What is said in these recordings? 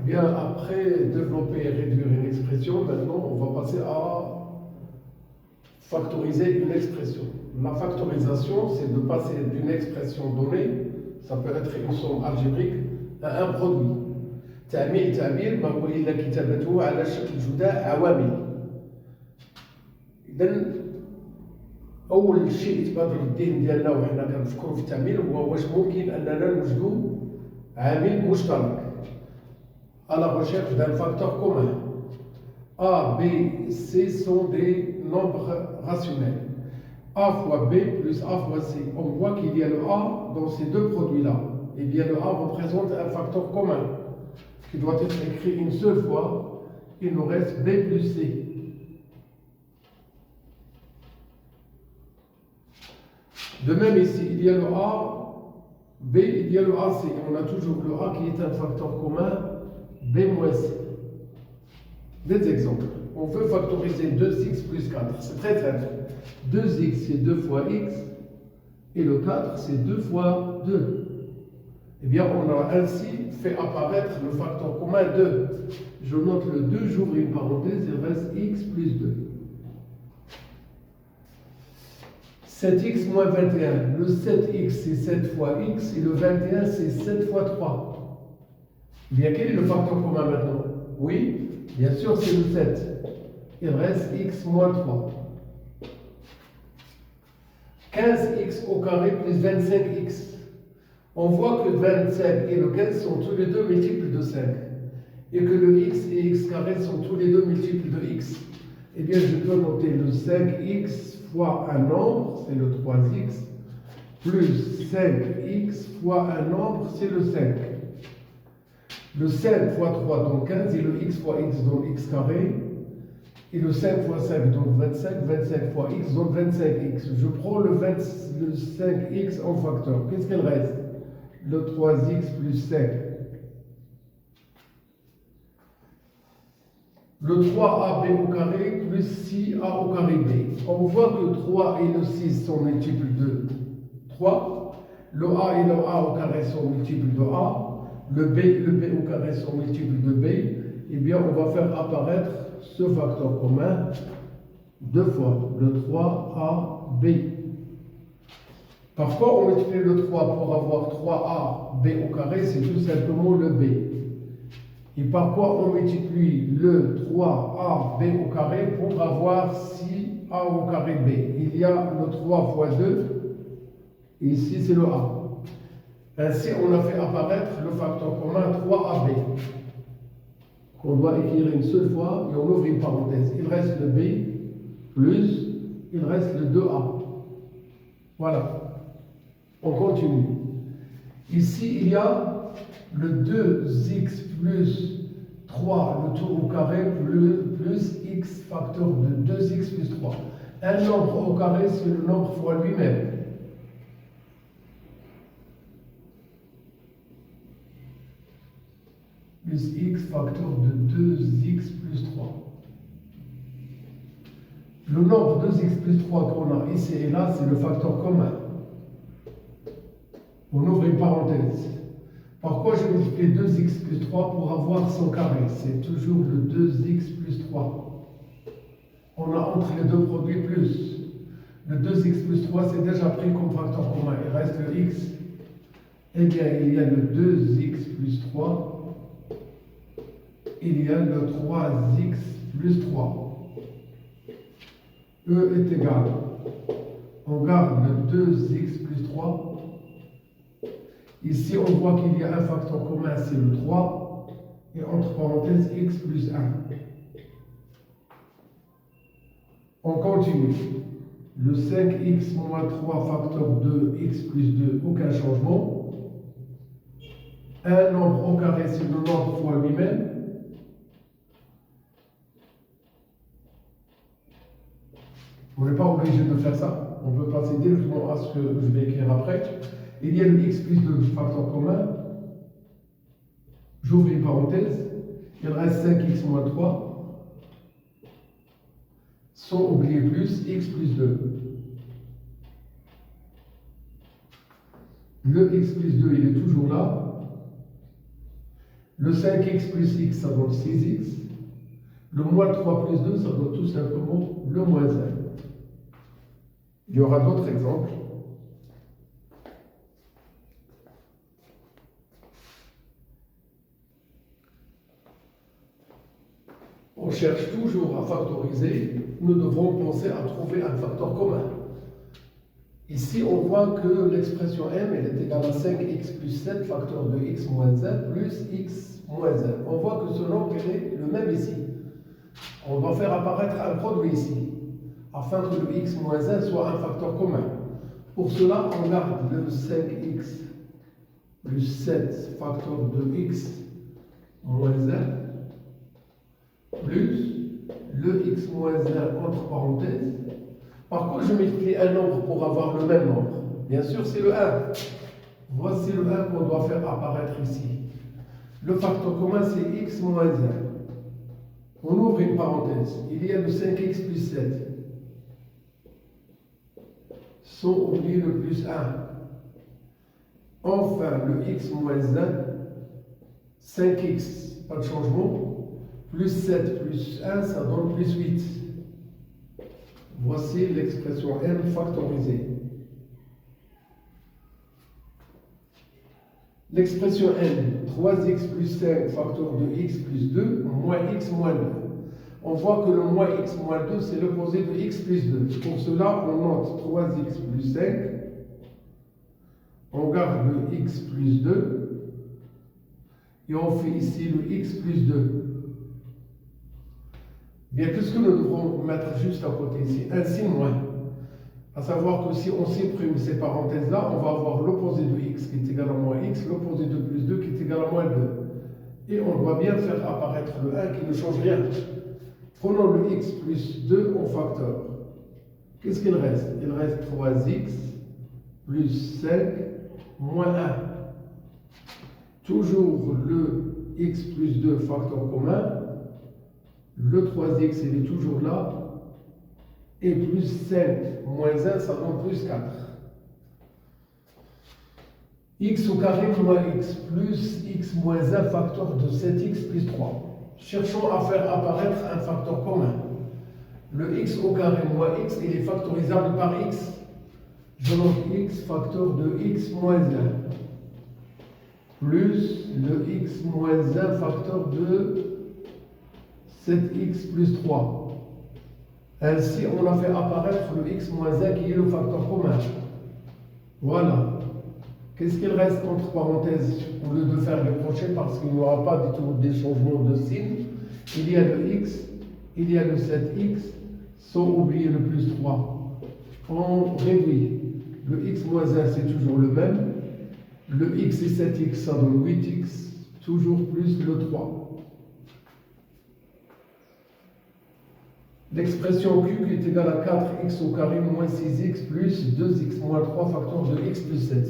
Bien, après développer et réduire une expression, maintenant on va passer à factoriser une expression. La factorisation, c'est de passer d'une expression donnée, ça peut être une somme algébrique, à un produit. تعميل ما هو إلا كتابته على شكل جداء عوامل. إذا أول شيء يتبادر للذهن ديالنا وحنا كنفكروا في التعميل هو واش ممكن أننا نوجدوا عامل مشترك. À la recherche d'un facteur commun. A, B, C sont des nombres rationnels. A fois B plus A fois C. On voit qu'il y a le A dans ces deux produits-là. Et bien le A représente un facteur commun qui doit être écrit une seule fois. Il nous reste B plus C. De même ici, il y a le A, B, il y a le AC. On a toujours le A qui est un facteur commun, B moins C. Des exemples. On veut factoriser 2x plus 4. C'est très simple. 2x, c'est 2 fois x. Et le 4, c'est 2 fois 2. Eh bien, on a ainsi fait apparaître le facteur commun 2. Je note le 2, j'ouvre une parenthèse, il reste x plus 2. 7x moins 21. Le 7x, c'est 7 fois x. Et le 21, c'est 7 fois 3. Eh bien, quel est le facteur commun maintenant? Oui, bien sûr, c'est le 7. Il reste x moins 3. 15x au carré plus 25x. On voit que 25 et le 15 sont tous les deux multiples de 5. Et que le x et x carré sont tous les deux multiples de x. Eh bien, je peux noter le 5x fois un nombre, c'est le 3x, plus 5x fois un nombre, c'est le 5. Le 5 fois 3 donne 15, et le x fois x donne x carré. Et le 5 fois 5 donne 25, 25 fois x donne 25x. Je prends le 5x en facteur. Qu'est-ce qu'il reste? Le 3x plus 5. Le 3ab au carré plus 6a au carré b. On voit que 3 et le 6 sont multiples de 3. Le a et le a au carré sont multiples de a. Le b au carré sont multiples de b. Eh bien, on va faire apparaître ce facteur commun deux fois, le 3ab. Parfois, on multiplie le 3 pour avoir 3ab au carré, c'est tout simplement le b. Et parfois, on multiplie le 3ab au carré pour avoir 6a au carré b. Il y a le 3 fois 2, et ici c'est le a. Ainsi, on a fait apparaître le facteur commun 3ab, qu'on doit écrire une seule fois, et on ouvre une parenthèse. Il reste le b, plus, il reste le 2a. Voilà. On continue. Ici, il y a le 2x plus 3, le tout au carré, plus x facteur de 2x plus 3. Un nombre au carré, c'est le nombre fois lui-même. Plus x facteur de 2x plus 3. Le nombre 2x plus 3 qu'on a ici et là, c'est le facteur commun. On ouvre une parenthèse. Pourquoi je multiplie 2x plus 3 pour avoir son carré? C'est toujours le 2x plus 3. On a entre les deux produits plus. Le 2x plus 3, c'est déjà pris comme facteur commun. Il reste le x. Eh bien, il y a le 2x plus 3. Il y a le 3x plus 3. E est égal. On garde le 2x plus 3. Ici, on voit qu'il y a un facteur commun, c'est le 3. Et entre parenthèses, x plus 1. On continue. Le 5x moins 3 facteur 2, x plus 2, aucun changement. Un nombre au carré, c'est le nombre fois lui-même. On n'est pas obligé de faire ça. On peut passer directement à ce que je vais écrire après. Il y a le x plus 2 facteur commun. J'ouvre une parenthèse. Il reste 5x moins 3. Sans oublier plus, x plus 2. Le x plus 2, il est toujours là. Le 5x plus x, ça donne 6x. Le moins 3 plus 2, ça donne tout simplement le moins 1. Il y aura d'autres exemples. On cherche toujours à factoriser. Nous devrons penser à trouver un facteur commun. Ici, on voit que l'expression m elle est égale à 5x plus 7 facteur de x moins 1 plus x moins 1. On voit que ce nombre est le même ici. On doit faire apparaître un produit ici, afin que le x moins 1 soit un facteur commun. Pour cela, on garde le 5x plus 7 facteur de x moins 1 plus le x moins 1 entre parenthèses. Par contre, je multiplie un nombre pour avoir le même nombre. Bien sûr, c'est le 1. Voici le 1 qu'on doit faire apparaître ici. Le facteur commun, c'est x moins 1. On ouvre une parenthèse. Il y a le 5x plus 7. Sans oublier le plus 1. Enfin, le x moins 1. 5x, pas de changement. Plus 7 plus 1, ça donne plus 8. Voici l'expression m factorisée. L'expression n, 3x plus 5 facteur de x plus 2, moins x moins 2. On voit que le moins x moins 2, c'est l'opposé de x plus 2. Pour cela, on note 3x plus 5. On garde le x plus 2. Et on fait ici le x plus 2. Bien, qu'est-ce que nous devrons mettre juste à côté ici? Un signe moins. À savoir que si on supprime ces parenthèses-là, on va avoir l'opposé de x qui est égal à moins x, l'opposé de plus 2 qui est égal à moins 2. Et on doit bien faire apparaître le 1 qui ne change rien. Prenons le x plus 2 en facteur. Qu'est-ce qu'il reste? Il reste 3x plus 5 moins 1. Toujours le x plus 2 facteur commun. Le 3x, il est toujours là. Et plus 5 moins 1, ça donne plus 4. X au carré moins x plus x moins 1 facteur de 7x plus 3. Cherchons à faire apparaître un facteur commun. Le x au carré moins x, il est factorisable par x. Je note x facteur de x moins 1 plus le x moins 1 facteur de 7x plus 3. Ainsi, on a fait apparaître le x moins 1 qui est le facteur commun. Voilà. Qu'est-ce qu'il reste entre parenthèses au lieu de faire les crochets parce qu'il n'y aura pas du tout des changements de signe? Il y a le x, il y a le 7x, sans oublier le plus 3. On réduit. Le x moins 1, c'est toujours le même. Le x et 7x, ça donne 8x, toujours plus le 3. L'expression q qui est égale à 4x au carré moins 6x plus 2x moins 3 facteur de x plus 7.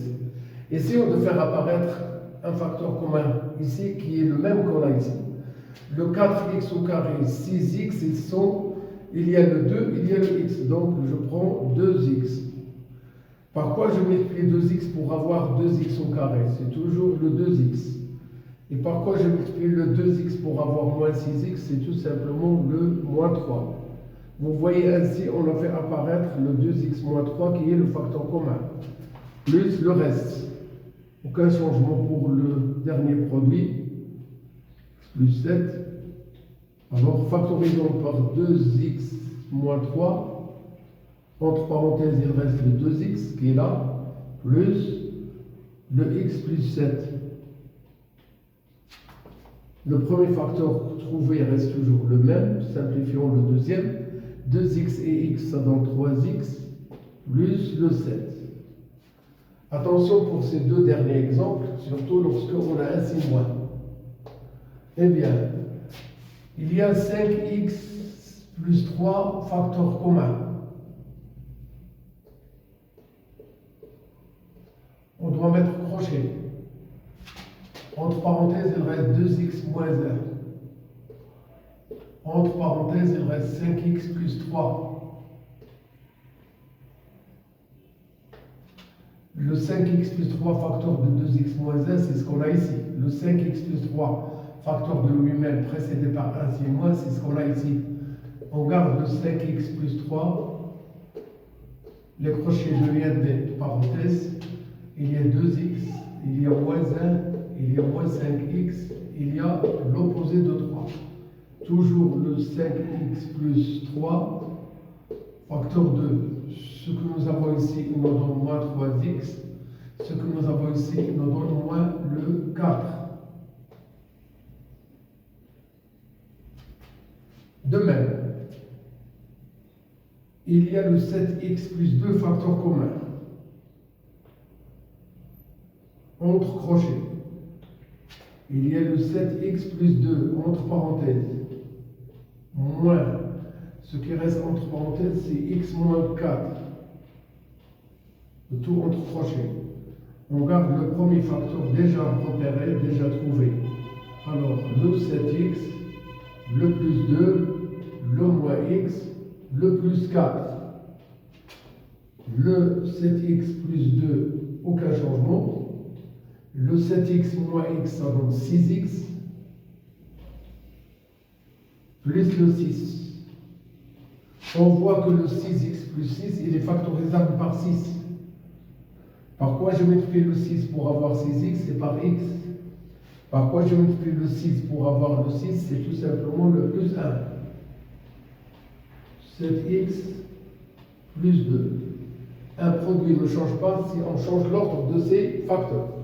Essayons de faire apparaître un facteur commun ici qui est le même qu'on a ici. Le 4x au carré, 6x, il y a le 2, il y a le x. Donc je prends 2x. Par quoi je multiplie 2x pour avoir 2x au carré? C'est toujours le 2x. Et par quoi je multiplie le 2x pour avoir moins 6x? C'est tout simplement le moins 3. Vous voyez ainsi, on a fait apparaître le 2x moins 3 qui est le facteur commun, plus le reste. Aucun changement pour le dernier produit, plus 7. Alors factorisons par 2x moins 3. Entre parenthèses, il reste le 2x qui est là, plus le x plus 7. Le premier facteur trouvé reste toujours le même, simplifions le deuxième. 2x et x, ça donne 3x, plus le 7. Attention pour ces deux derniers exemples, surtout lorsqu'on a un signe moins. Eh bien, il y a 5x plus 3 facteurs communs. On doit mettre crochet. Entre parenthèses, il reste 2x moins 1. Entre parenthèses, il reste 5x plus 3. Le 5x plus 3 facteur de 2x moins 1, c'est ce qu'on a ici. Le 5x plus 3 facteur de lui-même précédé par 1, c'est moins, c'est ce qu'on a ici. On garde le 5x plus 3, les crochets deviennent des parenthèses, il y a 2x, il y a moins 1, il y a moins 5x, il y a l'opposé de 3. Toujours le 5x plus 3, facteur 2. Ce que nous avons ici, il nous donne moins 3x. Ce que nous avons ici, il nous donne moins le 4. De même, il y a le 7x plus 2 facteur commun entre crochets. Il y a le 7x plus 2 entre parenthèses moins, ce qui reste entre parenthèses, c'est x moins 4. Le tout entre crochets. On garde le premier facteur déjà repéré, déjà trouvé. Alors, le 7x, le plus 2, le moins x, le plus 4. Le 7x plus 2, aucun changement. Le 7x moins x, ça donne 6x, plus le 6. On voit que le 6x plus 6, il est factorisable par 6. Par quoi je multiplie le 6 pour avoir 6x? C'est par x. Par quoi je multiplie le 6 pour avoir le 6? C'est tout simplement le plus 1. 7x plus 2. Un produit ne change pas si on change l'ordre de ses facteurs.